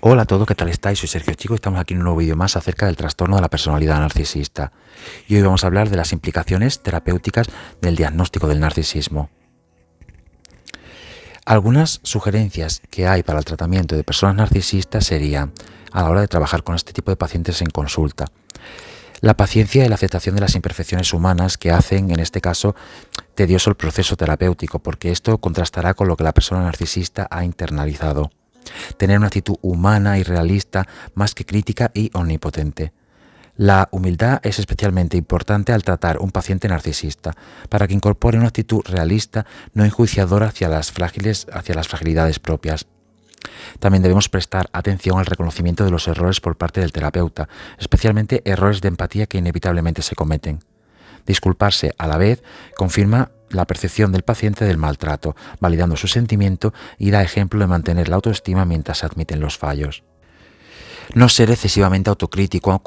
Hola a todos, ¿qué tal estáis? Soy Sergio Chico y estamos aquí en un nuevo vídeo más acerca del trastorno de la personalidad narcisista. Y hoy vamos a hablar de las implicaciones terapéuticas del diagnóstico del narcisismo. Algunas sugerencias que hay para el tratamiento de personas narcisistas serían, a la hora de trabajar con este tipo de pacientes en consulta, la paciencia y la aceptación de las imperfecciones humanas que hacen, en este caso, tedioso el proceso terapéutico, porque esto contrastará con lo que la persona narcisista ha internalizado. Tener una actitud humana y realista más que crítica y omnipotente. La humildad es especialmente importante al tratar un paciente narcisista, para que incorpore una actitud realista, no enjuiciadora hacia las fragilidades propias. También debemos prestar atención al reconocimiento de los errores por parte del terapeuta, especialmente errores de empatía que inevitablemente se cometen. Disculparse a la vez confirma la percepción del paciente del maltrato, validando su sentimiento y da ejemplo de mantener la autoestima mientras se admiten los fallos. No ser excesivamente autocrítico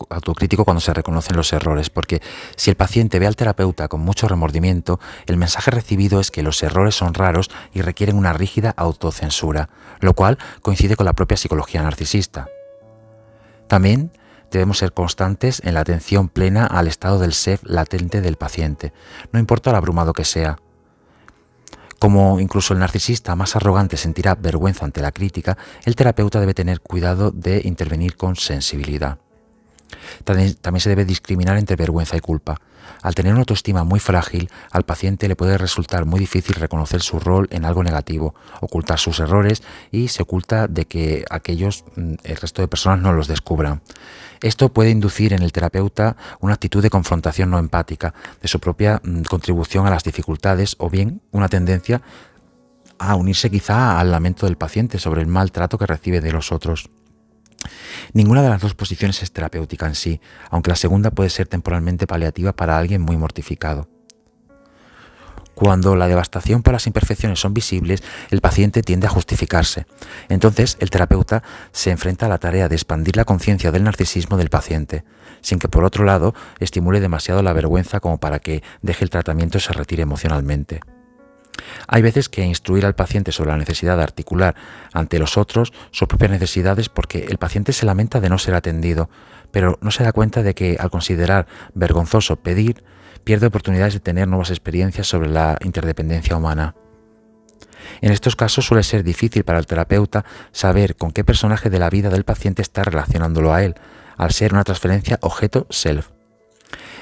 cuando se reconocen los errores, porque si el paciente ve al terapeuta con mucho remordimiento, el mensaje recibido es que los errores son raros y requieren una rígida autocensura, lo cual coincide con la propia psicología narcisista. También debemos ser constantes en la atención plena al estado del ser latente del paciente, no importa lo abrumado que sea. Como incluso el narcisista más arrogante sentirá vergüenza ante la crítica, el terapeuta debe tener cuidado de intervenir con sensibilidad. También se debe discriminar entre vergüenza y culpa. Al tener una autoestima muy frágil, al paciente le puede resultar muy difícil reconocer su rol en algo negativo, ocultar sus errores y se oculta de que el resto de personas no los descubran. Esto puede inducir en el terapeuta una actitud de confrontación no empática, de su propia contribución a las dificultades o bien una tendencia a unirse quizá al lamento del paciente sobre el maltrato que recibe de los otros. Ninguna de las dos posiciones es terapéutica en sí, aunque la segunda puede ser temporalmente paliativa para alguien muy mortificado. Cuando la devastación por las imperfecciones son visibles, el paciente tiende a justificarse. Entonces, el terapeuta se enfrenta a la tarea de expandir la conciencia del narcisismo del paciente, sin que por otro lado estimule demasiado la vergüenza como para que deje el tratamiento y se retire emocionalmente. Hay veces que instruir al paciente sobre la necesidad de articular ante los otros sus propias necesidades porque el paciente se lamenta de no ser atendido, pero no se da cuenta de que al considerar vergonzoso pedir, pierde oportunidades de tener nuevas experiencias sobre la interdependencia humana. En estos casos suele ser difícil para el terapeuta saber con qué personaje de la vida del paciente está relacionándolo a él, al ser una transferencia objeto-self.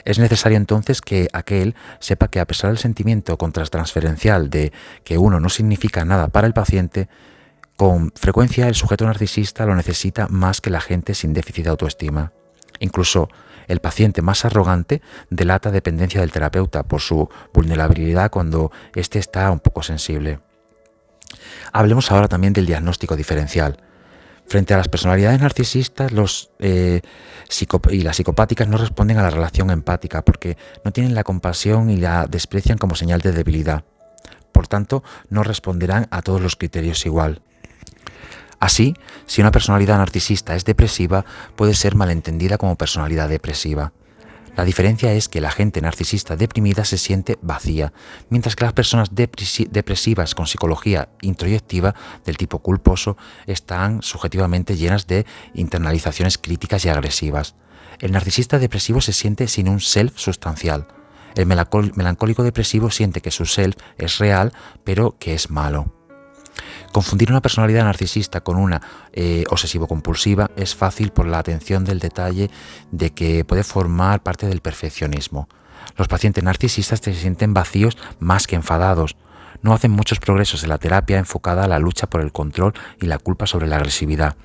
Es necesario entonces que aquel sepa que a pesar del sentimiento contratransferencial de que uno no significa nada para el paciente, con frecuencia el sujeto narcisista lo necesita más que la gente sin déficit de autoestima. Incluso el paciente más arrogante delata dependencia del terapeuta por su vulnerabilidad cuando éste está un poco sensible. Hablemos ahora también del diagnóstico diferencial. Frente a las personalidades narcisistas, y las psicopáticas no responden a la relación empática porque no tienen la compasión y la desprecian como señal de debilidad. Por tanto, no responderán a todos los criterios igual. Así, si una personalidad narcisista es depresiva, puede ser malentendida como personalidad depresiva. La diferencia es que la gente narcisista deprimida se siente vacía, mientras que las personas depresivas con psicología introyectiva del tipo culposo están subjetivamente llenas de internalizaciones críticas y agresivas. El narcisista depresivo se siente sin un self sustancial. El melancólico depresivo siente que su self es real, pero que es malo. Confundir una personalidad narcisista con una obsesivo-compulsiva es fácil por la atención del detalle de que puede formar parte del perfeccionismo. Los pacientes narcisistas se sienten vacíos más que enfadados. No hacen muchos progresos en la terapia enfocada a la lucha por el control y la culpa sobre la agresividad.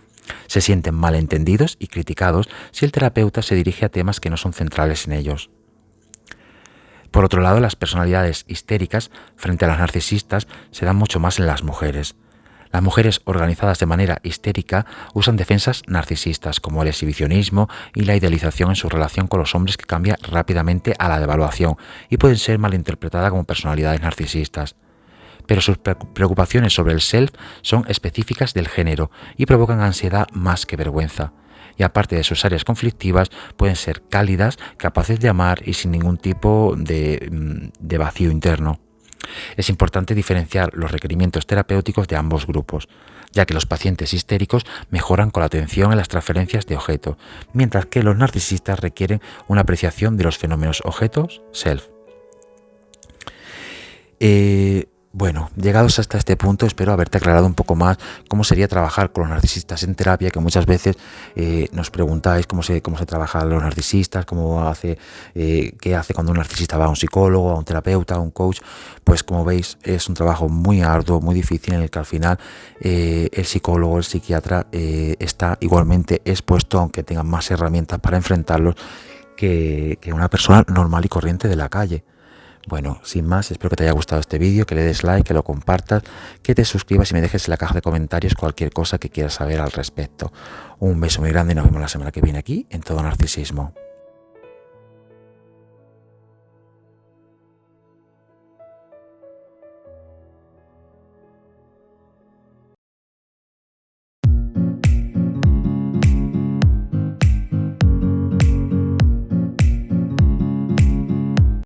Se sienten malentendidos y criticados si el terapeuta se dirige a temas que no son centrales en ellos. Por otro lado, las personalidades histéricas frente a las narcisistas se dan mucho más en las mujeres. Las mujeres organizadas de manera histérica usan defensas narcisistas como el exhibicionismo y la idealización en su relación con los hombres que cambia rápidamente a la devaluación y pueden ser malinterpretadas como personalidades narcisistas. Pero sus preocupaciones sobre el self son específicas del género y provocan ansiedad más que vergüenza. Y aparte de sus áreas conflictivas, pueden ser cálidas, capaces de amar y sin ningún tipo de vacío interno. Es importante diferenciar los requerimientos terapéuticos de ambos grupos. ya que los pacientes histéricos mejoran con la atención en las transferencias de objetos, mientras que los narcisistas requieren una apreciación de los fenómenos objetos, self. Bueno, llegados hasta este punto, espero haberte aclarado un poco más cómo sería trabajar con los narcisistas en terapia, que muchas veces nos preguntáis cómo se trabaja los narcisistas, qué hace cuando un narcisista va a un psicólogo, a un terapeuta, a un coach. Pues como veis, es un trabajo muy arduo, muy difícil, en el que al final el psicólogo, el psiquiatra está igualmente expuesto, aunque tenga más herramientas para enfrentarlos que una persona normal y corriente de la calle. Bueno, sin más, espero que te haya gustado este vídeo, que le des like, que lo compartas, que te suscribas y me dejes en la caja de comentarios cualquier cosa que quieras saber al respecto. Un beso muy grande y nos vemos la semana que viene aquí en Todo Narcisismo.